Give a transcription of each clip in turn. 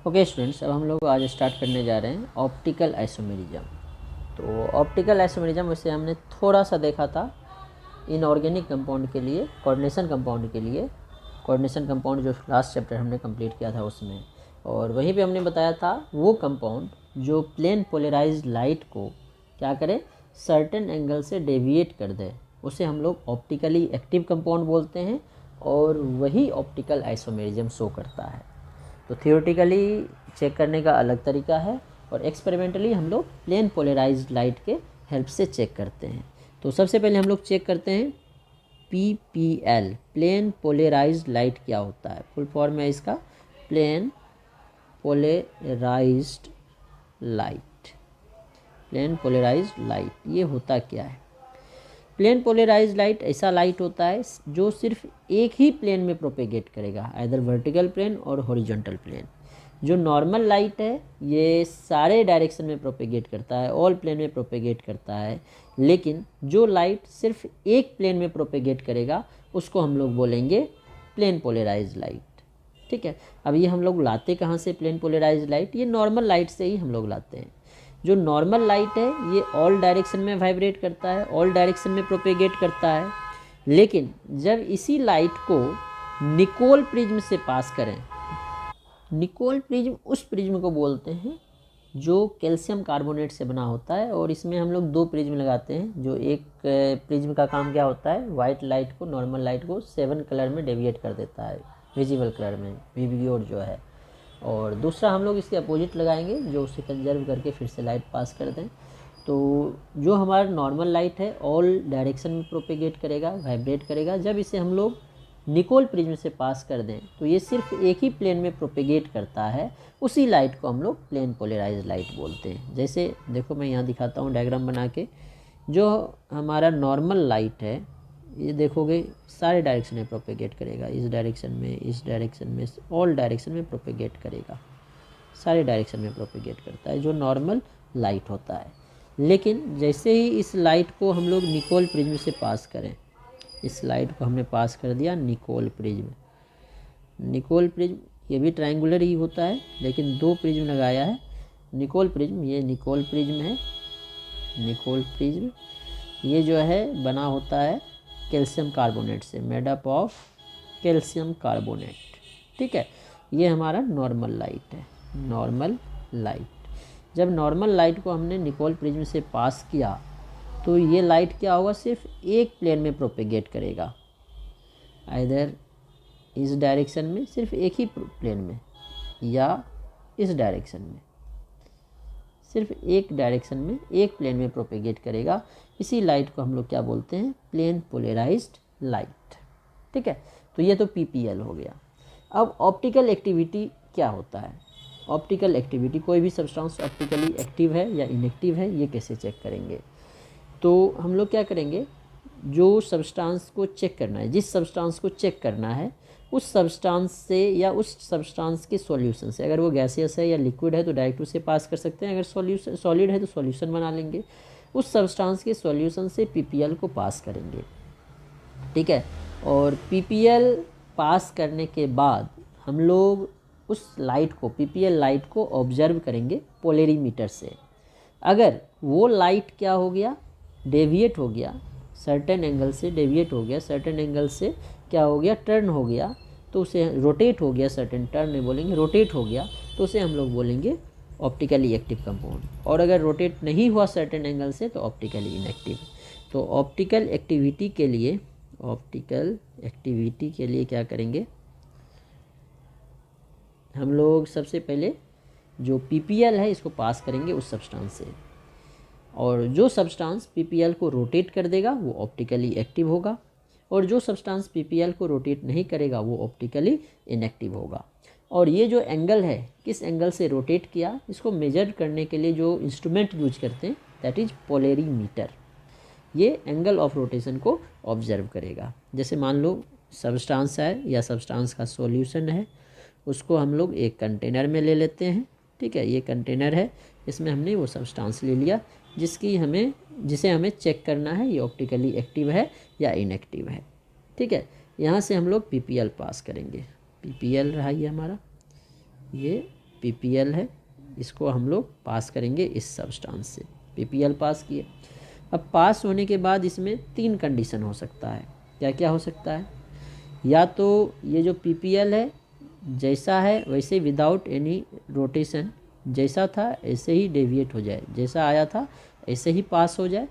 Okay students, अब हम लोग आज स्टार्ट करने जा रहे हैं ऑप्टिकल आइसोमेरिज्म। तो ऑप्टिकल आइसोमेरिज्म वैसे हमने थोड़ा सा देखा था इनऑर्गेनिक कंपाउंड के लिए, कोऑर्डिनेशन कंपाउंड के लिए। कोऑर्डिनेशन कंपाउंड जो लास्ट चैप्टर हमने कंप्लीट किया था उसमें, और वहीं पे हमने बताया था वो कंपाउंड जो प्लेन पोलराइज्ड लाइट को क्या करे, सर्टेन एंगल से डेविएट कर दे, उसे हम लोग ऑप्टिकली एक्टिव कंपाउंड बोलते हैं, और वही ऑप्टिकल आइसोमेरिज्म शो करता है। तो थियोरेटिकली चेक करने का अलग तरीका है, और एक्सपेरिमेंटली हम लोग प्लेन पोलराइज्ड लाइट के हेल्प से चेक करते हैं। तो सबसे पहले हम लोग चेक करते हैं PPL, प्लेन पोलराइज्ड लाइट क्या होता है। फुल फॉर्म है इसका plane polarised light. Plane polarised light ये होता क्या है? प्लेन पोलराइज्ड लाइट ऐसा लाइट होता है जो सिर्फ एक ही प्लेन में प्रोपेगेट करेगा, आइदर वर्टिकल प्लेन और हॉरिजॉन्टल प्लेन। जो नॉर्मल लाइट है ये सारे डायरेक्शन में प्रोपेगेट करता है, ऑल प्लेन में प्रोपेगेट करता है, लेकिन जो लाइट सिर्फ एक प्लेन में प्रोपेगेट करेगा उसको हम लोग बोलेंगे प्लेन पोलराइज्ड लाइट। ठीक है, अब ये हम लोग लाते कहाँ से प्लेन पोलराइज्ड लाइट? ये नॉर्मल लाइट से ही हम लोग लाते हैं। जो नॉर्मल लाइट है ये ऑल डायरेक्शन में वाइब्रेट करता है, ऑल डायरेक्शन में प्रोपेगेट करता है, लेकिन जब इसी लाइट को निकोल प्रिज्म से पास करें, निकोल प्रिज्म उस प्रिज्म को बोलते हैं जो कैल्शियम कार्बोनेट से बना होता है, और इसमें हम लोग दो प्रिज्म लगाते हैं। जो एक प्रिज्म का काम क्या होता है, वाइट लाइट को, नॉर्मल लाइट को 7 कलर में डेविएट कर देता है, विजिबल कलर में, विजिबल जो है, और दूसरा हम लोग इसके अपोजिट लगाएंगे जो उसे कंजर्व करके फिर से लाइट पास कर दें। तो जो हमारा नॉर्मल लाइट है ऑल डायरेक्शन में प्रोपेगेट करेगा, वाइब्रेट करेगा। जब इसे हम लोग निकोल प्रिज्म से पास कर दें तो ये सिर्फ एक ही प्लेन में प्रोपेगेट करता है, उसी लाइट को हम लोग प्लेन पोलराइज्ड लाइट बोलते हैं। जैसे देखो मैं यहाँ दिखाता हूँ डायग्राम बना के। जो हमारा नॉर्मल लाइट है ये देखोगे सारे डायरेक्शन में प्रोपेगेट करेगा, इस डायरेक्शन में, इस डायरेक्शन में, ऑल डायरेक्शन में प्रोपेगेट करेगा, सारे डायरेक्शन में प्रोपेगेट करता है जो नॉर्मल लाइट होता है। लेकिन जैसे ही इस लाइट को हम लोग निकोल प्रिज्म से पास करें, इस लाइट को हमने पास कर दिया निकोल प्रिज्म। निकोल प्रिज्म ये भी ट्रायंगुलर ही होता है, लेकिन दो प्रिज्म लगाया है निकोल प्रिज्म। ये निकोल प्रिज्म है, निकोल प्रिज्म ये जो है बना होता है कैल्शियम कार्बोनेट से, made up of calcium carbonate. ठीक है, ये हमारा नॉर्मल लाइट है, नॉर्मल लाइट। जब नॉर्मल लाइट को हमने निकोल प्रिज्म से पास किया तो ये लाइट क्या होगा, सिर्फ एक प्लेन में प्रोपेगेट करेगा, आइदर इस डायरेक्शन में, सिर्फ एक ही प्लेन में, या इस डायरेक्शन में, सिर्फ एक डायरेक्शन में, एक प्लेन में प्रोपेगेट करेगा। इसी लाइट को हम लोग क्या बोलते हैं, प्लेन पोलराइज्ड लाइट। ठीक है, तो ये तो PPL हो गया। अब ऑप्टिकल एक्टिविटी क्या होता है? ऑप्टिकल एक्टिविटी, कोई भी सब्सटेंस ऑप्टिकली एक्टिव है या इनएक्टिव है, ये कैसे चेक करेंगे? तो हम लोग क्या करेंगे, जो सब्सटेंस को चेक करना है, जिस सब्सटेंस को चेक करना है उस सब्सटेंस से या उस सब्सटेंस के सॉल्यूशन से, अगर वो गैसियस है या लिक्विड है तो डायरेक्ट उसे पास कर सकते हैं, अगर सॉलिड है तो सॉल्यूशन बना लेंगे, उस सब्सटेंस के सॉल्यूशन से PPL को पास करेंगे। ठीक है, और PPL पास करने के बाद हम लोग उस लाइट को, PPL लाइट को ऑब्जर्व करेंगे पोलरीमीटर से। अगर वो लाइट क्या हो गया, डेविएट हो गया, सर्टेन एंगल से डेविएट हो गया, सर्टेन एंगल से क्या हो गया, टर्न हो गया, तो उसे रोटेट हो गया, सर्टेन टर्न नहीं बोलेंगे, रोटेट हो गया, तो उसे हम लोग बोलेंगे ऑप्टिकली एक्टिव कंपाउंड। और अगर रोटेट नहीं हुआ सर्टेन एंगल से तो ऑप्टिकली इनएक्टिव। तो ऑप्टिकल एक्टिविटी के लिए, ऑप्टिकल एक्टिविटी के लिए क्या करेंगे हम लोग, सबसे पहले जो PPL है इसको पास करेंगे उस सब्सटेंस से, और जो सब्सटेंस PPL को रोटेट कर देगा वो ऑप्टिकली एक्टिव होगा, और जो सब्सटेंस PPL को रोटेट नहीं करेगा वो ऑप्टिकली इनएक्टिव होगा। और ये जो एंगल है, किस एंगल से रोटेट किया, इसको मेजर करने के लिए जो इंस्ट्रूमेंट यूज करते हैं दैट इज पोलरीमीटर। ये एंगल ऑफ रोटेशन को ऑब्जर्व करेगा। जैसे मान लो सब्सटेंस है या सब्सटेंस का सॉल्यूशन है, उसको हम लोग एक कंटेनर में ले लेते हैं। ठीक है, ये कंटेनर है, इसमें हमने वो सब्सटेंस ले लिया जिसे हमें चेक करना है ये ऑप्टिकली एक्टिव है या इनएक्टिव है। ठीक है, यहाँ से हम लोग PPL पास करेंगे। PPL रहा ये हमारा, ये PPL है, इसको हम लोग पास करेंगे इस सब्सटेंस से। PPL पास किए। अब पास होने के बाद इसमें 3 कंडीशन हो सकता है। क्या क्या हो सकता है? या तो ये जो PPL है जैसा है वैसे विदाउट एनी रोटेशन, जैसा था ऐसे ही डेविएट हो जाए, जैसा आया था ऐसे ही पास हो जाए।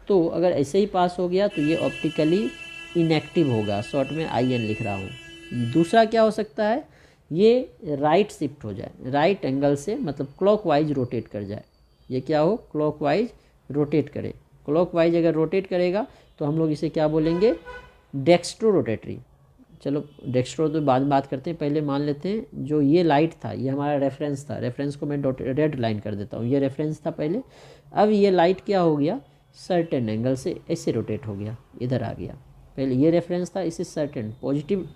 तो अगर ऐसे ही पास हो गया तो ये ऑप्टिकली इनएक्टिव होगा, शॉर्ट में IN लिख रहा हूँ। दूसरा क्या हो सकता है? ये राइट शिफ्ट हो जाए, राइट एंगल से, मतलब क्लॉकवाइज रोटेट कर जाए। ये क्या हो? क्लॉकवाइज रोटेट करे। क्लॉकवाइज अगर रोटेट करेगा तो हम लोग इसे क्या बोलेंगे? Dextro rotatory. चलो डेक्स्ट्रो तो बाद में बात करते हैं, पहले मान लेते हैं जो ये लाइट था ये हमारा रेफरेंस था। रेफरेंस को मैं रेड लाइन कर देता हूँ, ये रेफरेंस था पहले। अब ये लाइट क्या हो गया? सर्टेन एंगल से ऐसे रोटेट हो गया, इधर आ गया। पहले ये रेफरेंस था, इसे सर्टेन पॉजिटिव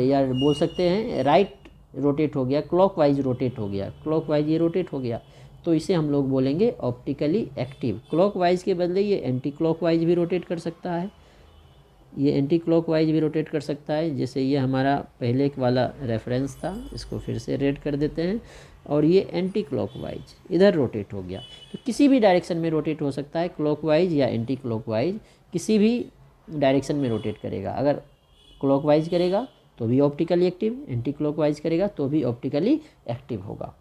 या बोल सकते हैं राइट रोटेट हो गया, क्लॉकवाइज रोटेट हो गया, क्लॉकवाइज ये रोटेट हो गया। तो इसे हम लोग बोलेंगे ऑप्टिकली एक्टिव। क्लॉकवाइज के बदले ये एंटी क्लॉकवाइज भी रोटेट कर सकता है, ये एंटी क्लॉकवाइज भी रोटेट कर सकता है। जैसे ये हमारा पहले एक वाला रेफरेंस था, इसको फिर से रेड कर देते हैं, और ये एंटी क्लॉकवाइज इधर रोटेट हो गया। तो किसी भी डायरेक्शन में रोटेट हो सकता है, क्लॉकवाइज या एंटी क्लॉकवाइज, किसी भी डायरेक्शन में रोटेट करेगा। अगर क्लॉकवाइज करेगा तो भी ऑप्टिकली एक्टिव, एंटी क्लॉकवाइज करेगा तो भी ऑप्टिकली एक्टिव होगा।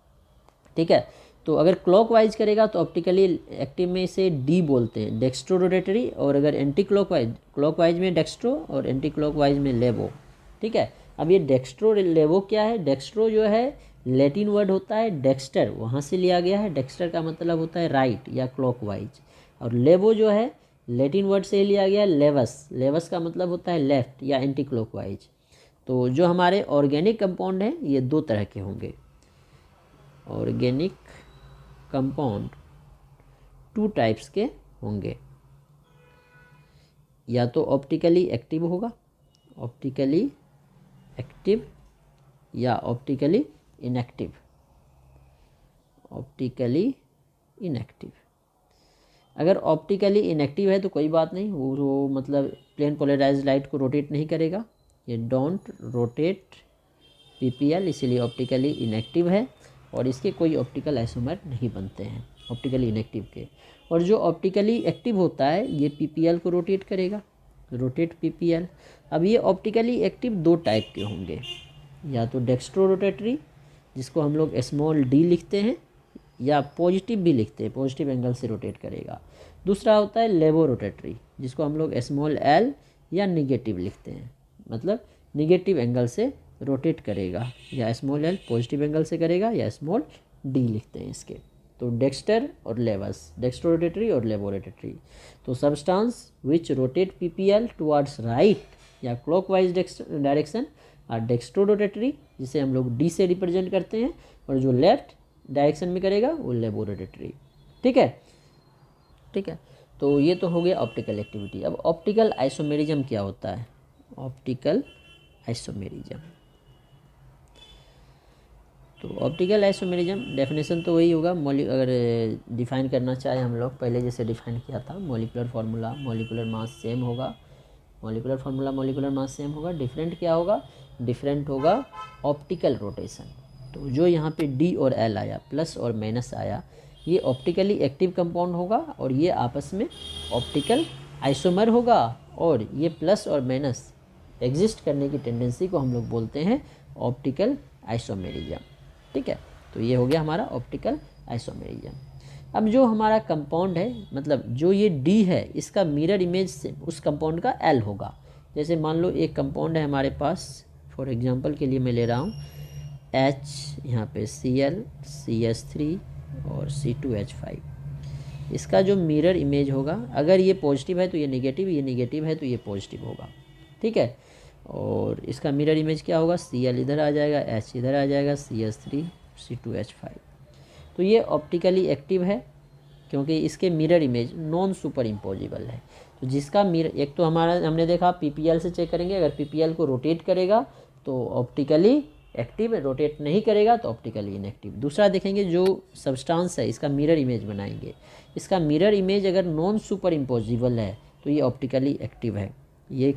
ठीक है, तो अगर क्लॉकवाइज करेगा तो ऑप्टिकली एक्टिव में इसे D बोलते हैं, डेक्स्ट्रो रोटेटरी। और अगर एंटी क्लॉकवाइज, क्लॉकवाइज में डेक्स्ट्रो और एंटी क्लॉकवाइज में लेवो। ठीक है, अब ये डेक्स्ट्रो लेवो क्या है? डेक्स्ट्रो जो है लैटिन वर्ड होता है डेक्स्टर, वहाँ से लिया गया है। डेक्स्टर का मतलब होता है राइट या क्लॉकवाइज। और लेवो जो है लैटिन वर्ड से लिया गया है लेवस, लेवस का मतलब होता है लेफ्ट या एंटी क्लॉकवाइज। तो जो हमारे ऑर्गेनिक कंपाउंड हैं ये 2 तरह के होंगे। ऑर्गेनिक कंपाउंड 2 टाइप्स के होंगे, या तो ऑप्टिकली एक्टिव होगा, ऑप्टिकली एक्टिव, या ऑप्टिकली इनएक्टिव, ऑप्टिकली इनएक्टिव। अगर ऑप्टिकली इनएक्टिव है तो कोई बात नहीं, वो मतलब प्लेन पोलराइज्ड लाइट को रोटेट नहीं करेगा, ये डोंट रोटेट PPL, इसीलिए ऑप्टिकली इनएक्टिव है। और इसके कोई ऑप्टिकल आइसोमर नहीं बनते हैं ऑप्टिकली इनएक्टिव के। और जो ऑप्टिकली एक्टिव होता है ये PPL को रोटेट करेगा, रोटेट PPL। अब ये ऑप्टिकली एक्टिव 2 टाइप के होंगे, या तो डेक्स्ट्रो रोटेटरी जिसको हम लोग स्मॉल d लिखते हैं, या पॉजिटिव भी लिखते हैं, पॉजिटिव एंगल से रोटेट करेगा। दूसरा होता है लेवो रोटेटरी जिसको हम लोग स्मॉल l या निगेटिव लिखते हैं, मतलब निगेटिव एंगल से रोटेट करेगा, या स्मॉल l पॉजिटिव एंगल से करेगा, या स्मॉल d लिखते हैं इसके। तो डेक्स्टर और लेवस, डेक्स्ट्रो रोटेटरी और लेवो रोटेटरी। तो substance which rotate PPL towards right या क्लॉकवाइज डायरेक्शन और डेक्स्ट्रो रोटेटरी जिसे हम लोग D से रिप्रेजेंट करते हैं, और जो लेफ्ट डायरेक्शन में करेगा वो लेवो रोटेटरी। ठीक है, ठीक है। तो ये तो हो गया ऑप्टिकल एक्टिविटी। अब ऑप्टिकल आइसोमेरिज्म क्या होता है? ऑप्टिकल आइसोमेरिज्म, तो ऑप्टिकल आइसोमेरिज्म डेफिनेशन तो वही होगा। अगर डिफाइन करना चाहे हम लोग पहले जैसे डिफाइन किया था, molecular formula, molecular mass same होगा, molecular formula, molecular mass same होगा। डिफरेंट क्या होगा? डिफरेंट होगा ऑप्टिकल रोटेशन। तो जो यहाँ पे D और L आया, प्लस और माइनस आया, ये ऑप्टिकली एक्टिव कंपाउंड होगा, और ये आपस में ऑप्टिकल आइसोमर होगा, और ये प्लस और माइनस एग्जिस्ट करने की टेंडेंसी को हम लोग बोलते हैं ऑप्टिकल आइसोमेरिज्म। ठीक है, तो ये हो गया हमारा ऑप्टिकल आइसोमेरिज्म। अब जो हमारा कंपाउंड है, मतलब जो ये D है, इसका मिरर इमेज से उस कंपाउंड का L होगा। जैसे मान लो एक कंपाउंड है हमारे पास, फॉर एग्जांपल के लिए मैं ले रहा हूँ H, यहाँ पे Cl, CH3 और C2H5। इसका जो मिरर इमेज होगा, अगर ये पॉजिटिव है तो ये नेगेटिव, ये नेगेटिव है तो ये पॉजिटिव होगा। ठीक है, और इसका मिरर इमेज क्या होगा? Cl इधर आ जाएगा, H इधर आ जाएगा, CH3, C2H5। तो ये ऑप्टिकली एक्टिव है क्योंकि इसके mirror image non super imposable है। तो जिसका मिरर, एक तो हमारा हमने देखा PPL से चेक करेंगे, अगर PPL को रोटेट करेगा तो ऑप्टिकली एक्टिव, रोटेट नहीं करेगा तो ऑप्टिकली इनएक्टिव। दूसरा देखेंगे जो सब्सटेंस है इसका मिरर इमेज बनाएंगे, इसका मिरर इमेज अगर नॉन सुपर इम्पोजिबल है तो ये ऑप्टिकली एक्टिव है। ये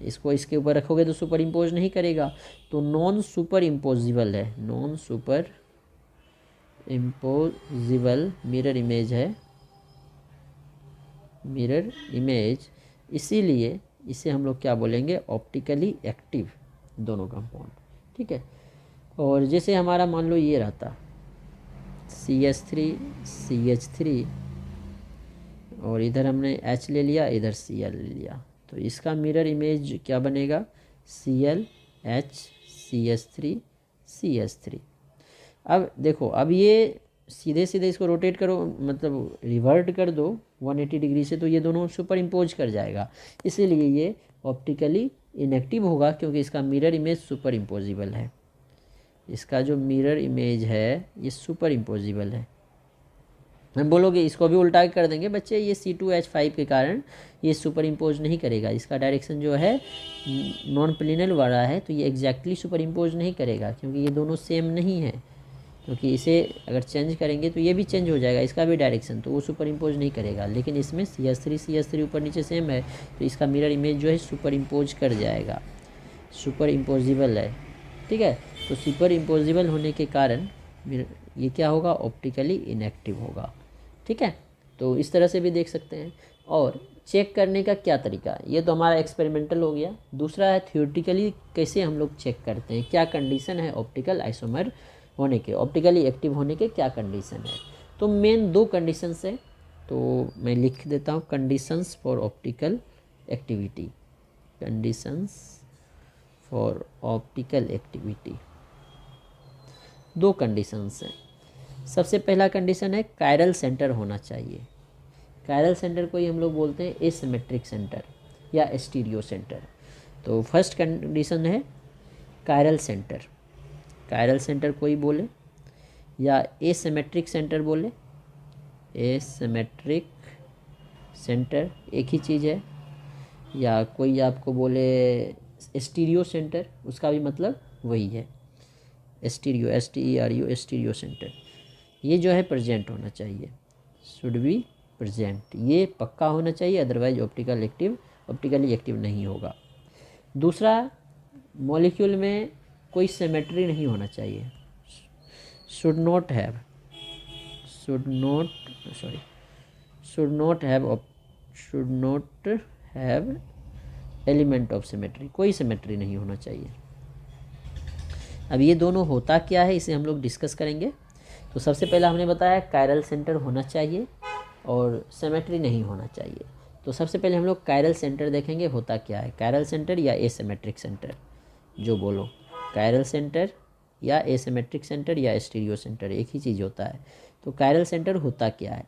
इसको इसके ऊपर रखोगे तो सुपर इम्पोज नहीं करेगा, तो नॉन सुपर इम्पोजिबल है, non super imposable mirror image है, मिरर इमेज। इसीलिए इसे हम लोग क्या बोलेंगे, ऑप्टिकली एक्टिव दोनों कंपाउंड, ठीक है। और जैसे हमारा मान लो ये रहता CH3 CH3 और इधर हमने H ले लिया, इधर Cl ले लिया, तो इसका मिरर इमेज क्या बनेगा, Cl H CH3 CH3। अब देखो, अब ये सीधे सीधे इसको रोटेट करो, मतलब रिवर्ट कर दो 180 डिग्री से, तो ये दोनों सुपर इम्पोज कर जाएगा, इसीलिए ये ऑप्टिकली इनएक्टिव होगा, क्योंकि इसका मिरर इमेज सुपर इम्पोजिबल है। इसका जो मिरर इमेज है ये सुपर इम्पोजिबल है। हम बोलोगे इसको भी उल्टा कर देंगे बच्चे, ये C2H5 के कारण ये सुपर इम्पोज नहीं करेगा, इसका डायरेक्शन जो है नॉन प्लेनर वाला है, तो ये एग्जैक्टली सुपर इम्पोज नहीं करेगा, क्योंकि ये दोनों सेम नहीं है। क्योंकि इसे अगर चेंज करेंगे तो ये भी चेंज हो जाएगा, इसका भी डायरेक्शन, तो वो सुपर इम्पोज नहीं करेगा। लेकिन इसमें CH3 ऊपर नीचे सेम है, तो इसका मिरर इमेज जो है सुपर इम्पोज कर जाएगा, सुपर इम्पोजिबल है, ठीक है। तो सुपर इम्पोजिबल होने के कारण ये क्या होगा, ऑप्टिकली इनएक्टिव होगा, ठीक है। तो इस तरह से भी देख सकते हैं। और चेक करने का क्या तरीका, ये तो हमारा एक्सपेरिमेंटल हो गया। दूसरा है थियोरेटिकली कैसे हम लोग चेक करते हैं, क्या कंडीशन है ऑप्टिकल आइसोमर होने के, ऑप्टिकली एक्टिव होने के क्या कंडीशन है। तो मेन 2 कंडीशंस है, तो मैं लिख देता हूँ, conditions for optical activity, conditions for optical activity. 2 conditions हैं। सबसे पहला कंडीशन है कायरल सेंटर होना चाहिए। कायरल सेंटर को ही हम लोग बोलते हैं एसिमेट्रिक सेंटर या स्टीरियो सेंटर। तो फर्स्ट कंडीशन है कायरल सेंटर, कायरल सेंटर कोई बोले या एसिमेट्रिक सेंटर बोले, एसिमेट्रिक सेंटर एक ही चीज़ है, या कोई आपको बोले स्टीरियो सेंटर, उसका भी मतलब वही है, स्टीरियो STEREO स्टीरियो सेंटर। ये जो है प्रेजेंट होना चाहिए, शुड बी प्रेजेंट, ये पक्का होना चाहिए, अदरवाइज ऑप्टिकली एक्टिव नहीं होगा। दूसरा, मॉलिक्यूल में कोई सिमेट्री नहीं होना चाहिए, should not have element of symmetry, कोई सिमेट्री नहीं होना चाहिए। अब ये दोनों होता क्या है इसे हम लोग डिस्कस करेंगे। तो सबसे पहला हमने बताया कायरल सेंटर होना चाहिए और सिमेट्री नहीं होना चाहिए। तो सबसे पहले हम लोग कायरल सेंटर देखेंगे होता क्या है, कायरल सेंटर या एसिमेट्रिक सेंटर, जो बोलो, कायरल सेंटर या एसिमेट्रिक सेंटर या स्टीरियो सेंटर, एक ही चीज़ होता है। तो कायरल सेंटर होता क्या है,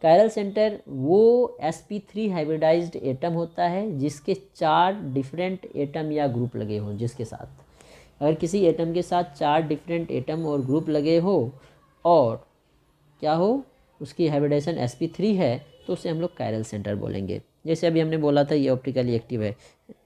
कायरल सेंटर वो sp3 हाइब्रिडाइज्ड एटम होता है जिसके 4 डिफरेंट एटम या ग्रुप लगे हों, जिसके साथ अगर किसी एटम के साथ 4 डिफरेंट एटम और ग्रुप लगे हो और क्या हो, उसकी हाइब्रिडाइजेशन sp3 है, तो उसे हम लोग कायरल सेंटर बोलेंगे। जैसे अभी हमने बोला था ये ऑप्टिकली एक्टिव है,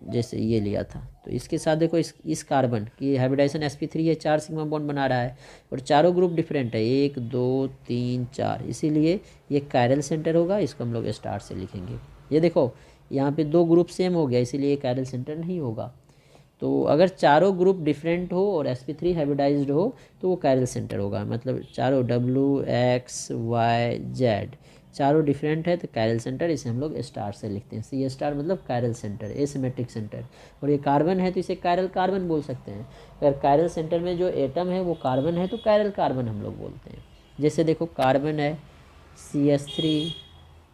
जैसे ये लिया था, तो इसके साथ देखो इस कार्बन की हाइब्रिडाइजेशन sp3 है, 4 सिग्मा बॉन्ड बना रहा है और चारों ग्रुप डिफरेंट है, 1 2 3 4, इसीलिए ये कायरल सेंटर होगा। इसको हम लोग स्टार से लिखेंगे। ये देखो यहाँ पे 2 ग्रुप सेम हो गया, इसीलिए ये कायरल सेंटर नहीं होगा। तो अगर चारों ग्रुप डिफरेंट हो और sp3 हाइब्रिडाइज्ड हो तो वो कायरल सेंटर होगा, मतलब चारों W X Y Z चारों डिफरेंट है तो कायरल सेंटर, इसे हम लोग स्टार से लिखते हैं, C स्टार मतलब कायरल सेंटर, एसिमेट्रिक सेंटर। और ये कार्बन है तो इसे कायरल कार्बन बोल सकते हैं। अगर कायरल सेंटर में जो एटम है वो कार्बन है तो कायरल कार्बन हम लोग बोलते हैं। जैसे देखो कार्बन है CH3,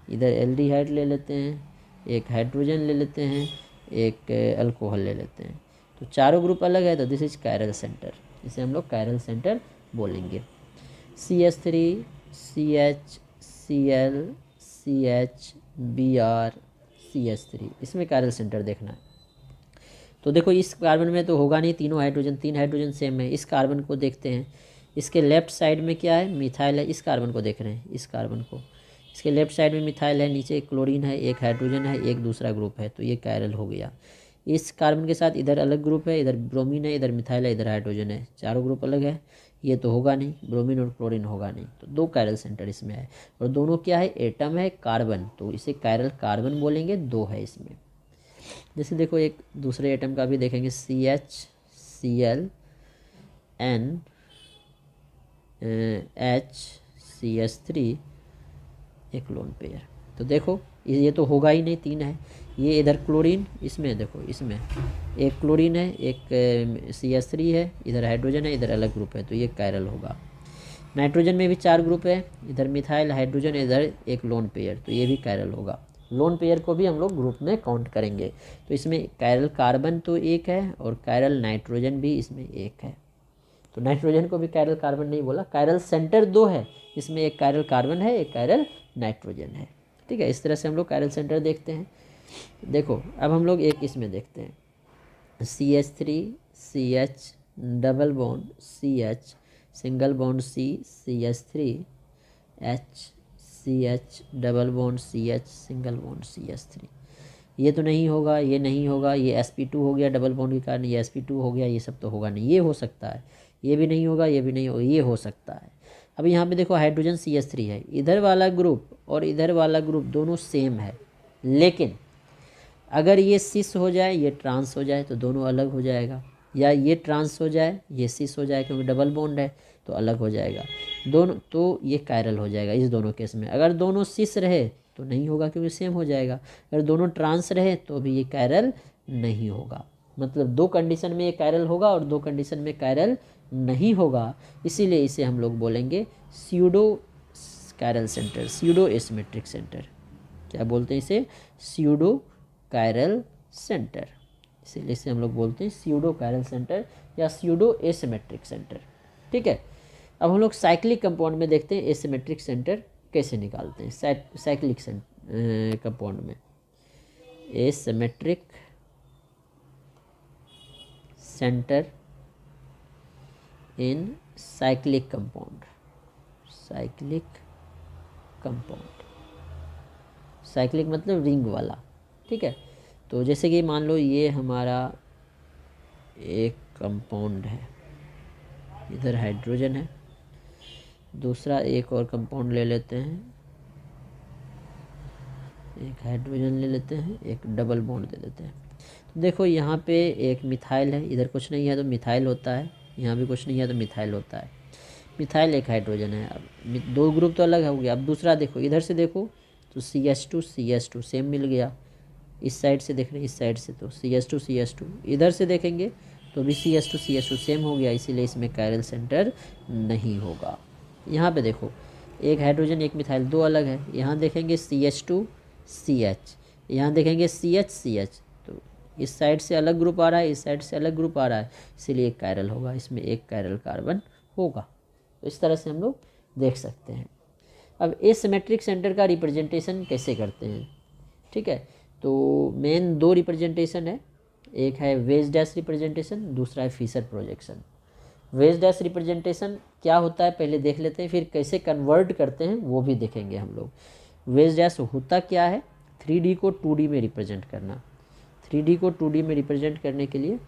इधर एल्डिहाइड ले लेते हैं, एक हाइड्रोजन ले लेते हैं, एक अल्कोहल ले लेते हैं, तो चारों ग्रुप अलग है, तो दिस इज कायरल सेंटर, इसे हम लोग कायरल सेंटर बोलेंगे। CH3 CH Cl CH Br CH3, इसमें कायरल सेंटर देखना है। तो देखो इस कार्बन में तो होगा नहीं, तीन हाइड्रोजन सेम है। इस कार्बन को देखते हैं, इसके लेफ्ट साइड में क्या है, मिथाइल है। इस कार्बन को देख रहे हैं, इस कार्बन को, इसके लेफ्ट साइड में मिथाइल है, नीचे एक क्लोरीन है, एक हाइड्रोजन है, एक दूसरा ग्रुप है, तो ये कायरल हो गया। इस कार्बन के साथ इधर अलग ग्रुप है, इधर ब्रोमीन है, इधर मिथाइल है, इधर हाइड्रोजन है, चारों ग्रुप अलग है, ये तो होगा नहीं, ब्रोमीन और क्लोरीन होगा नहीं, तो 2 कायरल सेंटर इसमें है। और दोनों क्या है, एटम है कार्बन, तो इसे कायरल कार्बन बोलेंगे, 2 है इसमें। जैसे देखो एक दूसरे एटम का भी देखेंगे, CH, Cl, N, H, CH3, एक लोन पेयर। तो देखो ये तो होगा ही नहीं, 3 है। ये इधर क्लोरीन, इसमें देखो इसमें एक क्लोरीन है, एक CH3 है, इधर हाइड्रोजन है, इधर अलग ग्रुप है, तो ये कायरल होगा। नाइट्रोजन में भी 4 ग्रुप है, इधर मिथाइल, हाइड्रोजन, इधर एक लोन पेयर, तो ये भी कायरल होगा। लोन पेयर को भी हम लोग ग्रुप में काउंट करेंगे। तो इसमें कायरल कार्बन तो एक है और कायरल नाइट्रोजन भी इसमें एक है। तो नाइट्रोजन को भी कायरल कार्बन नहीं बोला। कायरल सेंटर 2 है, इसमें एक कायरल कार्बन है, एक कायरल नाइट्रोजन है। ठीक है, इस तरह से हम लोग कायरल सेंटर देखते हैं। देखो अब हम लोग एक इसमें देखते हैं, CH3, CH, double bond CH, single bond CH3, H, CH, double bond CH, single bond CH3। ये तो नहीं होगा, ये नहीं होगा, ये sp2 हो गया डबल बॉन्ड के कारण, ये sp2 हो गया, ये सब तो होगा नहीं। ये हो सकता है, ये भी नहीं होगा, ये भी नहीं होगा, ये हो सकता है। अब यहाँ पे देखो हाइड्रोजन CH3 है, इधर वाला ग्रुप और इधर वाला ग्रुप दोनों सेम है, लेकिन अगर ये सिस हो जाए, ये ट्रांस हो जाए, तो दोनों अलग हो जाएगा, या ये ट्रांस हो जाए, ये सिस हो जाए, क्योंकि डबल बॉन्ड है तो अलग हो जाएगा दोनों, तो ये कायरल हो जाएगा इस दोनों केस में। अगर दोनों सिस रहे तो नहीं होगा क्योंकि सेम हो जाएगा, अगर दोनों ट्रांस रहे तो भी ये कायरल नहीं होगा। मतलब 2 कंडीशन में ये कायरल होगा और 2 कंडीशन में कायरल नहीं होगा, इसीलिए इसे हम लोग बोलेंगे pseudo chiral centre, pseudo asymmetric centre. क्या बोलते हैं इसे? Pseudo chiral centre. इसीलिए इसे हम लोग बोलते हैं स्यूडो कायरल सेंटर या स्यूडो एसिमेट्रिक सेंटर। ठीक है, अब हम लोग साइक्लिक कंपाउंड में देखते हैं एसिमेट्रिक सेंटर कैसे निकालते हैं। साइक्लिक कंपाउंड में एसिमेट्रिक सेंटर इन cyclic compound, cyclic compound, cyclic मतलब रिंग वाला। ठीक है, तो जैसे कि मान लो ये हमारा एक कंपाउंड है, इधर हाइड्रोजन है, दूसरा एक और कंपाउंड ले लेते हैं, एक हाइड्रोजन ले लेते हैं, एक डबल बॉन्ड दे देते हैं। तो देखो यहाँ पे एक मिथाइल है, इधर कुछ नहीं है तो मिथाइल होता है, यहाँ भी कुछ नहीं है तो मिथाइल होता है। मिथाइल एक हाइड्रोजन है, अब 2 ग्रुप तो अलग हो गया। अब दूसरा देखो, इधर से देखो तो CH2 CH2 सेम मिल गया, इस साइड से देख रहे हैं, इस साइड से तो CH2 CH2, इधर से देखेंगे तो भी CH2 CH2 सेम हो गया, इसीलिए इसमें कायरल सेंटर नहीं होगा। यहाँ पे देखो एक हाइड्रोजन एक मिथाइल, 2 अलग है। यहाँ देखेंगे CH2 CH, यहाँ देखेंगे CH CH, तो इस साइड से अलग ग्रुप आ रहा है, इस साइड से अलग ग्रुप आ रहा है, इसीलिए एक कायरल होगा, इसमें एक कायरल कार्बन होगा। तो इस तरह से हम लोग देख सकते हैं। अब एसिमेट्रिक सेंटर का रिप्रेजेंटेशन कैसे करते हैं? ठीक है, तो मेन 2 रिप्रेजेंटेशन है, एक है वेज डैश रिप्रेजेंटेशन, दूसरा है Fischer projection. Wedge dash representation क्या होता है पहले देख लेते हैं, फिर कैसे कन्वर्ट करते हैं वो भी देखेंगे हम लोग। वेज डैश होता क्या है? 3D को 2D में रिप्रेजेंट करना। 3D को 2D में रिप्रेजेंट करने के लिए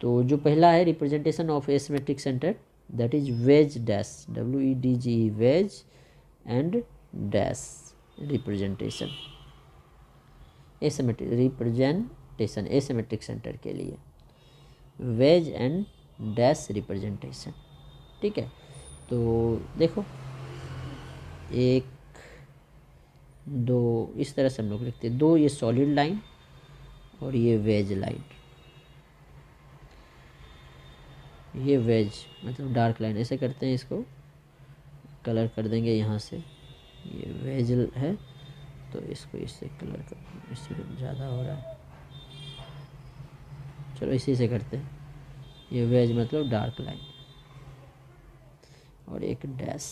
तो जो पहला है representation of asymmetric centre, that is wedge dash, WEDGE, wedge and dash representation, asymmetric representation asymmetric centre के लिए वेज एंड डैश रिप्रेजेंटेशन। ठीक है, तो देखो 1 2 इस तरह से हम लोग लिखते हैं, 2 ये सॉलिड लाइन और ये वेज लाइन, ये वेज मतलब डार्क लाइन, ऐसे करते हैं, इसको कलर कर देंगे यहाँ से, ये वेज है तो इसको इससे कलर कर, इसमें ज़्यादा हो रहा है, चलो इसी से करते हैं। ये वेज मतलब डार्क लाइन और एक डैश।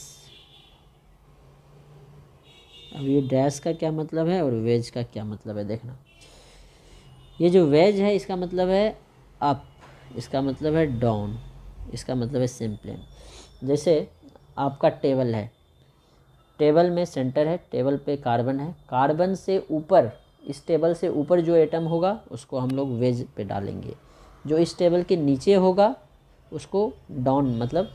अब ये डैश का क्या मतलब है और वेज का क्या मतलब है देखना। ये जो वेज है इसका मतलब है अप, इसका मतलब है डाउन, इसका मतलब है सेम प्लेन। जैसे आपका टेबल है, टेबल में सेंटर है, टेबल पे कार्बन है, कार्बन से ऊपर, इस टेबल से ऊपर जो एटम होगा उसको हम लोग वेज पे डालेंगे, जो इस टेबल के नीचे होगा उसको डाउन मतलब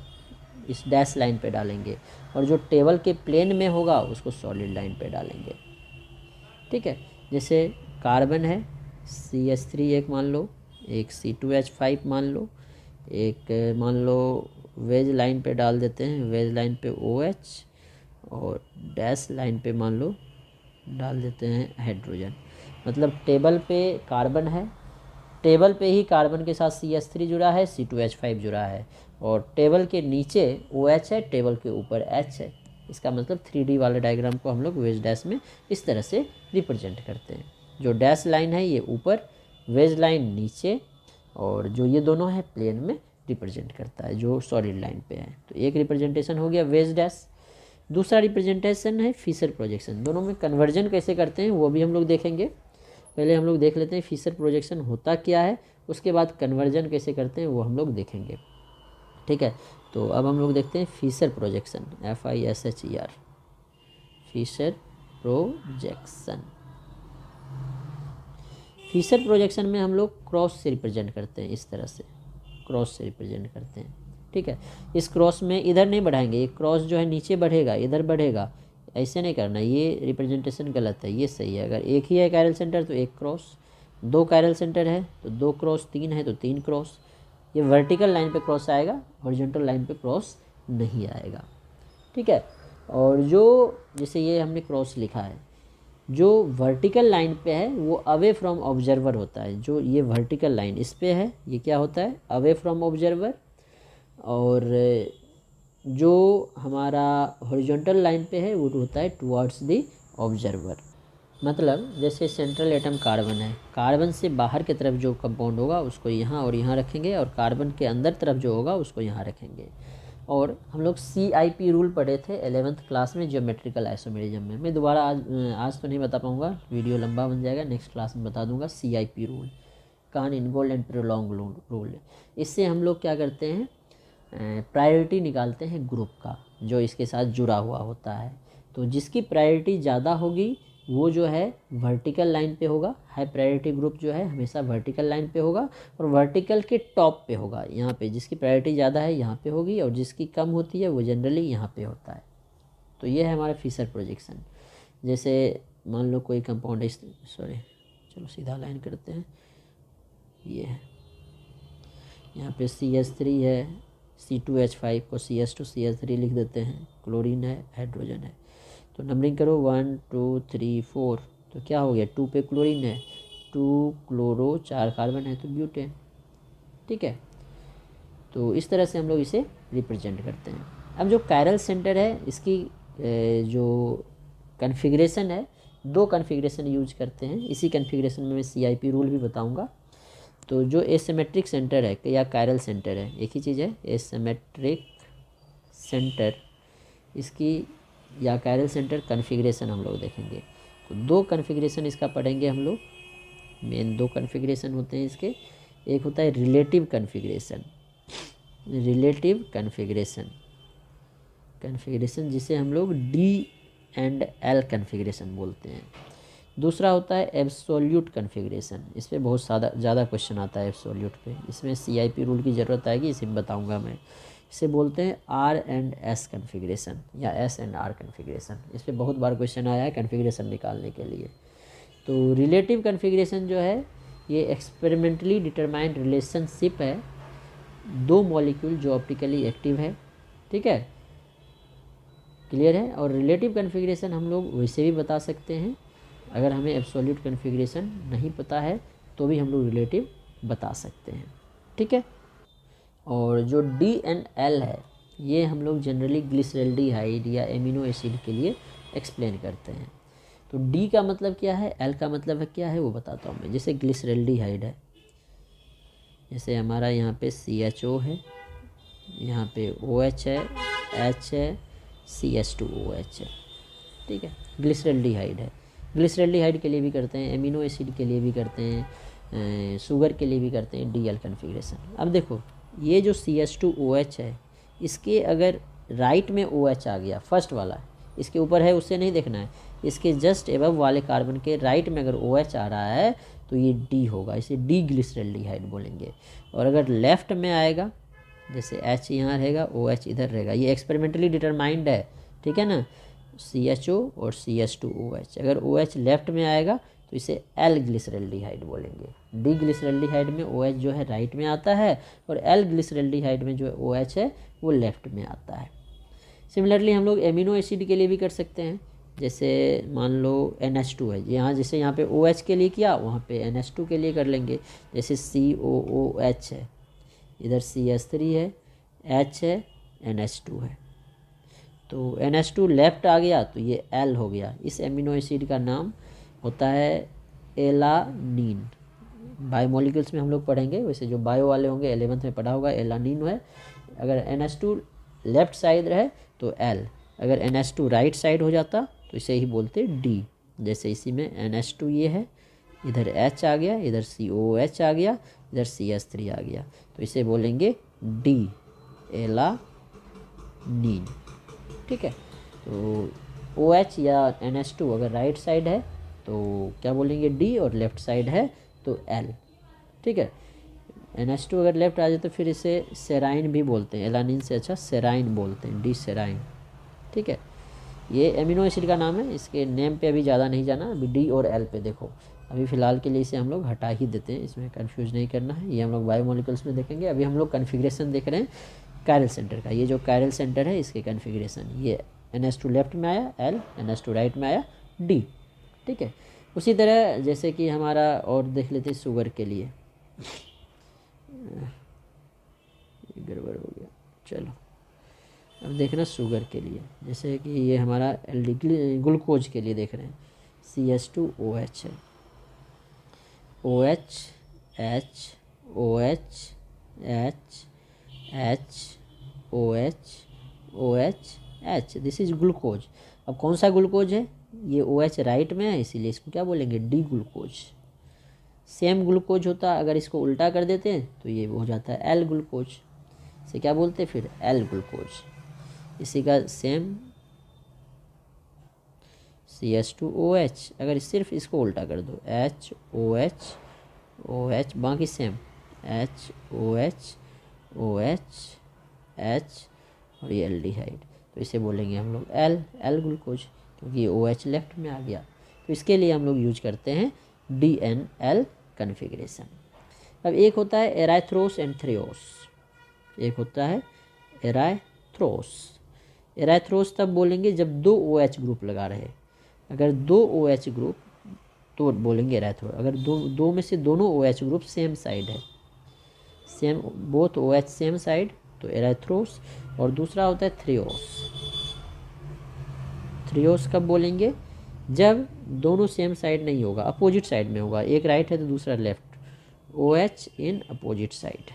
इस डैश लाइन पे डालेंगे, और जो टेबल के प्लेन में होगा उसको सॉलिड लाइन पे डालेंगे। ठीक है, जैसे कार्बन है, CH3 एक मान लो, एक C2H5 मान लो, एक मान लो वेज लाइन पे डाल देते हैं, वेज लाइन पे OH और डैश लाइन पे मान लो डाल देते हैं हाइड्रोजन। मतलब टेबल पे कार्बन है, टेबल पे ही कार्बन के साथ CH3 जुड़ा है, C2H5 जुड़ा है, और टेबल के नीचे OH है, टेबल के ऊपर H है। इसका मतलब 3D वाले डायग्राम को हम लोग वेज डैश में इस तरह से रिप्रेजेंट करते हैं। जो डैश लाइन है ये ऊपर, वेज लाइन नीचे, और जो ये दोनों है प्लेन में रिप्रेजेंट करता है जो सॉलिड लाइन पे है। तो एक रिप्रेजेंटेशन हो गया वेज डैश। दूसरा रिप्रेजेंटेशन है फिशर प्रोजेक्शन। दोनों में कन्वर्जन कैसे करते हैं वो भी हम लोग देखेंगे। पहले हम लोग देख लेते हैं फिशर प्रोजेक्शन होता क्या है, उसके बाद कन्वर्जन कैसे करते हैं वो हम लोग देखेंगे। ठीक है, तो अब हम लोग देखते हैं Fischer projection, FISHER, Fischer projection. Fischer projection में हम लोग क्रॉस से रिप्रेजेंट करते हैं, इस तरह से क्रॉस से रिप्रेजेंट करते हैं। ठीक है, इस क्रॉस में इधर नहीं बढ़ाएंगे, ये क्रॉस जो है नीचे बढ़ेगा, इधर बढ़ेगा, ऐसे नहीं करना, ये रिप्रेजेंटेशन गलत है, ये सही है। अगर एक ही है कायरल सेंटर तो एक क्रॉस, दो कायरल सेंटर है तो दो क्रॉस, तीन है तो तीन क्रॉस। ये वर्टिकल लाइन पे क्रॉस आएगा, हॉरिजॉन्टल लाइन पे क्रॉस नहीं आएगा। ठीक है, और जो जैसे ये हमने क्रॉस लिखा है, जो वर्टिकल लाइन पे है वो अवे फ्रॉम ऑब्जर्वर होता है। जो ये वर्टिकल लाइन इस पे है, ये क्या होता है, अवे फ्रॉम ऑब्जर्वर। और जो हमारा हॉरिजॉन्टल लाइन पे है वो होता है टुवर्ड्स द ऑब्जर्वर। मतलब जैसे सेंट्रल एटम कार्बन है, कार्बन से बाहर की तरफ जो कंपाउंड होगा उसको यहाँ और यहाँ रखेंगे, और कार्बन के अंदर तरफ जो होगा उसको यहाँ रखेंगे। और हम लोग CIP रूल पढ़े थे 11th क्लास में ज्योमेट्रिकल आइसोमेरिज्म में। मैं दोबारा आज तो नहीं बता पाऊँगा, वीडियो लंबा बन जाएगा, नेक्स्ट क्लास में बता दूंगा। CIP rule, Cahn Ingold and Prelog rule. इससे हम लोग क्या करते हैं, प्रायोरिटी निकालते हैं ग्रुप का जो इसके साथ जुड़ा हुआ होता है। तो जिसकी प्रायोरिटी ज़्यादा होगी वो जो है वर्टिकल लाइन पे होगा, हाई प्रायोरिटी ग्रुप जो है हमेशा वर्टिकल लाइन पे होगा, और वर्टिकल के टॉप पे होगा, यहाँ पे जिसकी प्रायोरिटी ज़्यादा है यहाँ पे होगी, और जिसकी कम होती है वो जनरली यहाँ पे होता है। तो ये है हमारा फिशर प्रोजेक्शन। जैसे मान लो कोई कंपाउंड, चलो सीधा लाइन करते हैं, ये है यहाँ पे CH3 है, C2H5 को CH2 CH3 लिख देते हैं, क्लोरीन है, हाइड्रोजन है। तो नंबरिंग करो 1 2 3 4, तो क्या हो गया, 2 पे क्लोरीन है, 2 क्लोरो, 4 कार्बन है तो ब्यूटेन। ठीक है, तो इस तरह से हम लोग इसे रिप्रेजेंट करते हैं। अब जो कायरल सेंटर है इसकी जो कन्फिग्रेशन है, दो कन्फिग्रेशन यूज करते हैं। इसी कन्फिग्रेशन में मैं CIP रूल भी बताऊंगा। तो जो एसिमेट्रिक सेंटर है या कायरल सेंटर है, एक ही चीज़ है, एसिमेट्रिक सेंटर, इसकी या कायरल सेंटर कन्फिग्रेशन हम लोग देखेंगे। तो दो कन्फिग्रेशन इसका पढ़ेंगे हम लोग। मेन दो कन्फिग्रेशन होते हैं इसके। एक होता है रिलेटिव कन्फिग्रेशन, रिलेटिव कन्फिग्रेशन जिसे हम लोग D&L कन्फिग्रेशन बोलते हैं। दूसरा होता है एब्सोल्यूट कन्फिग्रेशन। इस पर बहुत ज़्यादा क्वेश्चन आता है एब्सोल्यूट पे, इसमें CIP रूल की ज़रूरत आएगी, इसे बताऊंगा मैं। इसे बोलते हैं R&S कन्फिग्रेशन या S&R कन्फिग्रेशन। इस पर बहुत बार क्वेश्चन आया है कन्फिग्रेशन निकालने के लिए। तो रिलेटिव कन्फिग्रेशन जो है ये एक्सपेरिमेंटली डिटरमाइंड रिलेशनशिप है दो मॉलिक्यूल जो ऑप्टिकली एक्टिव है। ठीक है, क्लियर है। और रिलेटिव कन्फिग्रेशन हम लोग वैसे भी बता सकते हैं, अगर हमें एब्सोल्यूट कन्फिग्रेशन नहीं पता है तो भी हम लोग रिलेटिव बता सकते हैं। ठीक है, और जो D&L है ये हम लोग जनरली ग्लिसरल्डिहाइड या एमिनो एसिड के लिए एक्सप्लेन करते हैं। तो D का मतलब क्या है, L का मतलब है क्या है वो बताता हूँ मैं। जैसे ग्लिसरल्डिहाइड है, जैसे हमारा यहाँ पे CHO है, यहाँ पे OH है, H है, CH2OH है। ठीक है, ग्लिसरल्डिहाइड है। ग्लिसरल्डिहाइड के लिए भी करते हैं, एमिनो एसिड के लिए भी करते हैं, शुगर के लिए भी करते हैं DL कन्फिग्रेशन। अब देखो ये जो CH2OH है, इसके अगर राइट में OH आ गया, फर्स्ट वाला इसके ऊपर है उससे नहीं देखना है, इसके जस्ट एबव वाले कार्बन के राइट में अगर OH आ रहा है तो ये D होगा, इसे D ग्लिसरल्डिहाइड बोलेंगे। और अगर लेफ्ट में आएगा, जैसे H यहाँ रहेगा, OH इधर रहेगा, ये एक्सपेरिमेंटली डिटरमाइंड है। ठीक है ना, CHO और CH2OH। अगर OH लेफ्ट में आएगा तो इसे एल ग्लिसरल्डिहाइड बोलेंगे। डी ग्लिसरल्डिहाइड में OH जो है राइट में आता है और एल ग्लिसरल्डिहाइड में जो OH है वो लेफ्ट में आता है। सिमिलरली हम लोग एमिनो एसिड के लिए भी कर सकते हैं। जैसे मान लो NH2 है, यहाँ जैसे यहाँ पे OH के लिए किया, वहाँ पे NH2 के लिए कर लेंगे। जैसे COOH है, इधर CH3 है, H है, NH2 है, तो NH2 लेफ्ट आ गया तो ये L हो गया। इस एमिनो एसिड का नाम होता है एलानीन। बायोमोलिक्यूल्स में हम लोग पढ़ेंगे, वैसे जो बायो वाले होंगे 11th में पढ़ा होगा, एलानीन है। अगर NH2 लेफ्ट साइड रहे तो L, अगर NH2 राइट साइड हो जाता तो इसे ही बोलते D। जैसे इसी में NH2 ये है, इधर H आ गया, इधर COOH आ गया, इधर CH3 आ गया, तो इसे बोलेंगे D, एलानीन। ठीक है, तो OH या NH2 अगर राइट साइड है तो क्या बोलेंगे D, और लेफ्ट साइड है तो L। ठीक है, NH2 अगर लेफ्ट आ जाए तो फिर इसे सेराइन भी बोलते हैं, एलानिन से अच्छा सेराइन बोलते हैं, डी सेराइन। ठीक है, ये एमिनो एसिड का नाम है, इसके नेम पे अभी ज़्यादा नहीं जाना, अभी D और L पे देखो। अभी फ़िलहाल के लिए इसे हम लोग हटा ही देते हैं, इसमें कंफ्यूज नहीं करना है, ये हम लोग बायोमोलिक्यूल्स में देखेंगे। अभी हम लोग कन्फिग्रेशन देख रहे हैं कायरल सेंटर का। ये जो कायरल सेंटर है इसके कन्फिग्रेशन, ये NH2 लेफ्ट में आया L, NH2 राइट में आया D। ठीक है, उसी तरह जैसे कि हमारा और देख लेते हैं शुगर के लिए। गड़बड़ हो गया, चलो अब देखना शुगर के लिए। जैसे कि ये हमारा ग्लूकोज के लिए देख रहे हैं, CH2OH है, OH H OH H H OH OH H, this is glucose. अब कौन सा ग्लूकोज है, ये OH राइट में है, इसीलिए इसको क्या बोलेंगे, डी ग्लूकोज। सेम ग्लूकोज होता, अगर इसको उल्टा कर देते हैं तो ये हो जाता है एल ग्लूकोज, इसे क्या बोलते हैं फिर, एल ग्लूकोज। इसी का सेम CH2OH, अगर सिर्फ इसको उल्टा कर दो HOH OH, बाकी सेम HOH OH H और ये एल्डिहाइड, तो इसे बोलेंगे हम लोग एल ग्लूकोज, क्योंकि ये OH लेफ्ट में आ गया। तो इसके लिए हम लोग यूज करते हैं DNL कन्फिग्रेशन। अब एक होता है एराथ्रोस एंड थ्रियोस, एक होता है एराथ्रोस। एराथ्रोस तब बोलेंगे जब 2 OH ग्रुप लगा रहे, अगर 2 OH ग्रुप तो बोलेंगे एराथ्रोस। अगर दो में से दोनों OH ग्रुप सेम साइड है, same both OH same side, तो एराथ्रोस। और दूसरा होता है थ्रियोस। थ्रियोस कब बोलेंगे, जब दोनों सेम साइड नहीं होगा, अपोजिट साइड में होगा, एक राइट है तो दूसरा left, OH in opposite side,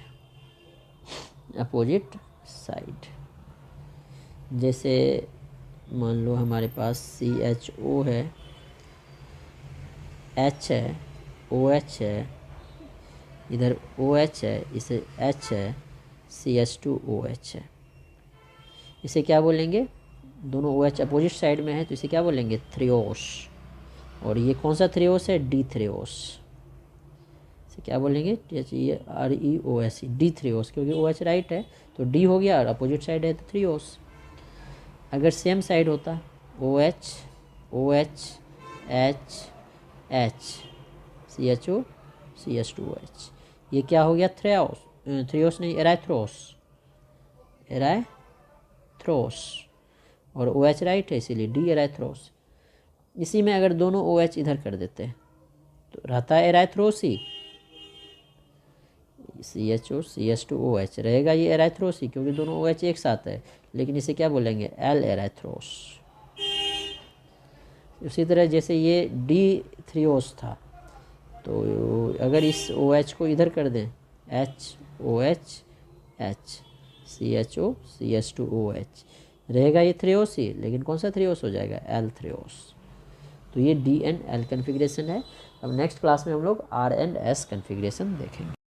opposite side. जैसे मान लो हमारे पास CHO है, H है, OH है, इधर OH है, इसे H है, CH2OH है, इसे क्या बोलेंगे, दोनों OH अपोजिट साइड में है तो इसे क्या बोलेंगे, थ्रियोस। और ये कौन सा थ्रियोस है, डी थ्रियोस, इसे क्या बोलेंगे, REOS, डी थ्रियोस, क्योंकि OH राइट है तो D हो गया, और अपोजिट साइड है तो थ्रियोस। अगर सेम साइड होता OH OH H H CHO CH2OH, ये क्या हो गया, थ्रियोस नहीं, एराथ्रोस, और OH राइट है इसीलिए D एराथ्रोस। इसी में अगर दोनों OH इधर कर देते हैं तो रहता है एराथ्रोस ही, CHO CH2OH रहेगा, ये एराथ्रोस ही, क्योंकि दोनों OH एक साथ है, लेकिन इसे क्या बोलेंगे, एल एराथ्रोस। उसी तरह जैसे ये डी थ्रियोस था, तो अगर इस OH को इधर कर दें, HOH H CHO CH2OH, रहेगा ये थ्रियोस ही, लेकिन कौन सा थ्रियोस हो जाएगा, एल थ्रियोस। तो ये DNL कन्फिग्रेशन है। अब नेक्स्ट क्लास में हम लोग RNS कन्फिग्रेशन देखेंगे।